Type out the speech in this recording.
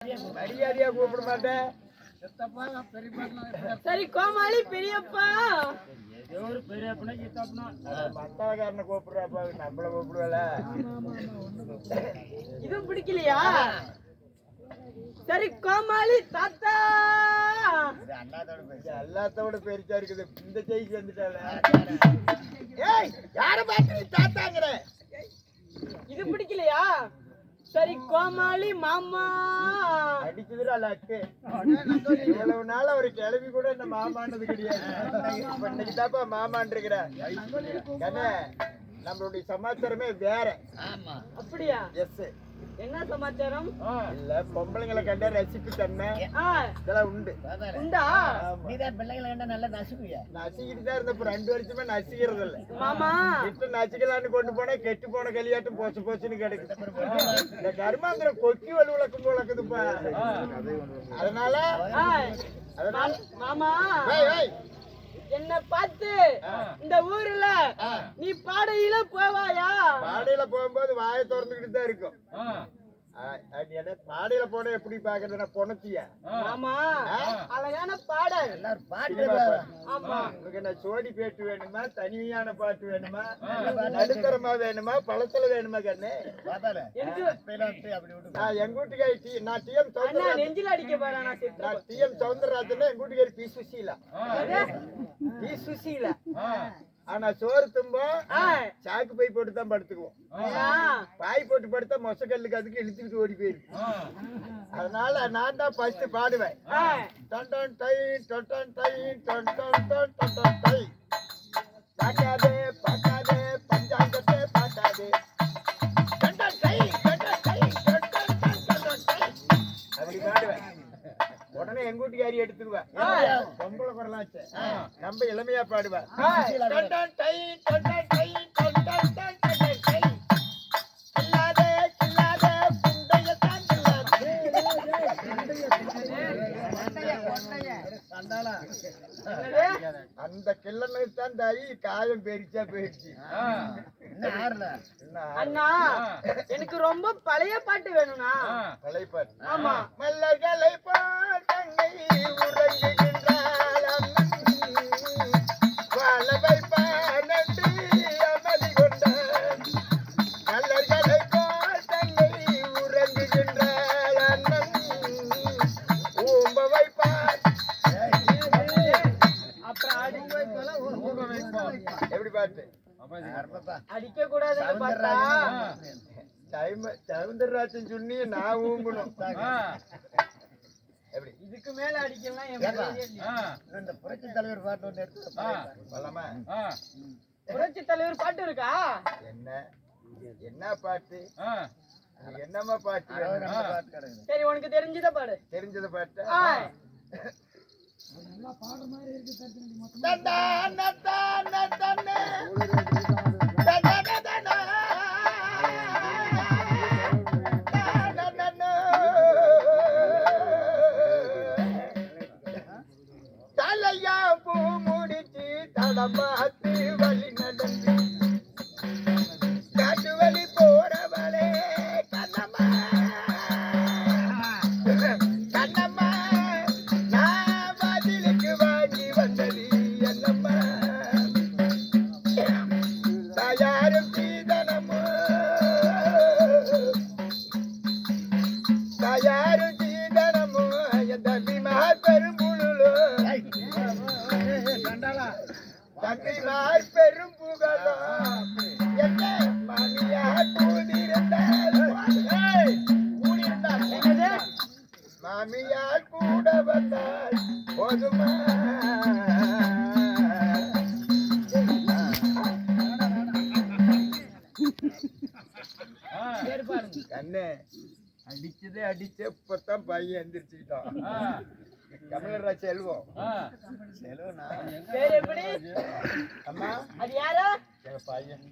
மரியாதையா கூப்பிட மாட்டேன். சரி கோமாளி பெரியப்பா. ஏதோ ஒரு பெரியப்பனா சித்தப்பனா மத்தாக்காரனை கூப்பிடுறாப்பா, நம்மள கூப்பிடுவல. இதுவும் பிடிக்கலையா? சரி கோமாளி தாத்தா. எல்லாத்தோட பெருசா இருக்குது. இந்த செய்தி வந்துட்டால. ஏய், யார பாத்து தாத்தாங்கற? இது பிடிக்கலையா? சரி கோமாளி மாமா. அடிக்குதுடா லக்கு. இவ்வளவு நாள் ஒரு கிளவி கூட இந்த மாமான்றது கிடையாது. இன்னைக்கு தாப்பா மாமான்றிருக்கிற. நம்மளுடைய சமாச்சாரமே வேற. அப்படியா? எஸ். என்ன சமாச்சாரம்? இல்ல பொம்பளைங்களை கண்ட ரசிப்பு தன்மை இதெல்லாம் உண்டு. உண்டா? நீதான் பிள்ளைங்களை கண்டா நல்லா நசுக்குவியா? நசிக்கிட்டு தான் இருந்த 2 வருஷமா நசிக்கிறது இல்ல மாமா. இப்ப நசிக்கலான்னு கொண்டு போனா கெட்டு போன கலியாட்டம் போச்சு போச்சுன்னு கிடைக்குது. இந்த கர்மாந்திர கொக்கி வலு விளக்கும் போலக்குதுப்பா. அதனால மாமா என்ன பார்த்து இந்த ஊர்ல நீ பாடையில போவாயா? பாடையில போகும்போது வாயை திறந்துகிட்டு தான் இருக்கும். பாடையில போன எப்படி பாக்குறதுன்னா பொணத்தியா? ஆமா, அழகான பாடல். எல்லாரும் பாட்டு. ஆமா, உங்களுக்கு என்ன ஜோடி பேட்டு வேணுமா, தனிமையான பாட்டு வேணுமா, நடுத்தரமா வேணுமா, பழத்துல வேணுமா? கண்ணு எங்க வீட்டுக்காரி நான் டிஎம் நெஞ்சில அடிக்க போறேன். நான் டிஎம் சவுந்தரராஜன். எங்க வீட்டுக்காரி பி சுசீலா. பி சுசீலா. ஆனா சோறு தும்போம் சாக்கு பை போட்டு தான் படுத்துக்குவோம். பாய் போட்டு படுத்தா மொசக்கல்லுக்கு அதுக்கு இழுத்துக்கிட்டு ஓடி போயிருக்கு. அதனால நான் தான் ஃபர்ஸ்ட் பாடுவேன். பாக்காதே பாக்காதே பஞ்சாங்கத்தை பாக்காதே அப்படி பாடுவேன். உடனே எங்க வீட்டுக்காரி எடுத்துக்குவேன். பொம்பளை குரலாச்சு. நம்ம இளமையா பாடுவேன். அந்த கிள்ளனுக்கு தான் தாயி காயம் பெரிச்சா போயிடுச்சு. அண்ணா எனக்கு ரொம்ப பழைய பாட்டு வேணும்னா. பழைய பாட்டு? ஆமா. மல்லர்களை பாட்டங்கை உறங்குகின்றாள் வாழ வைப்பான் என்று அமளி கொண்டான். மல்லர்களை பாட்டங்கை உறங்குகின்றாள் அண்ணன் ஊம்ப வைப்பான். எப்படி பாட்டு? அடிக்க கூடாதுன்னு பார்த்தா சவுந்தரராஜன் சொன்னி நான் ஊம்பணும். எப்படி இதுக்கு மேல அடிக்கலாம்? இந்த புரட்சி தலைவர் பாட்டு ஒன்று எடுத்து சொல்லலாமா? புரட்சி தலைவர் பாட்டு இருக்கா? என்ன பாட்டு? என்னம்மா பாட்டு? சரி உனக்கு தெரிஞ்சத பாடு. தெரிஞ்சத பாட்டு தலையா பூ முடிச்சு தடமாத்து வழி நடந்து காட்டு வழி போறவளே கண்ணம்மா கண்ணம்மா நான் பதிலுக்கு வாங்கி வந்தது என்னம்மா தயாரும் சீதனமோ தயாரும் சீதனமோ என் தம்பிமார் பெரும்புழலோ தம்பிமார் பெரும் புகழோ என்ன மாமியார் கூடியிருந்தால் மாமியார் கூட வந்தால் போதுமா? கண்ணு அடிச்சதே அடிச்ச இப்பதான் பையன் எந்திரிச்சுக்கிட்டான். தமிழராஜ் செல்வம். பேர் எப்படி? அம்மா அது யாரோ எங்க பையன்.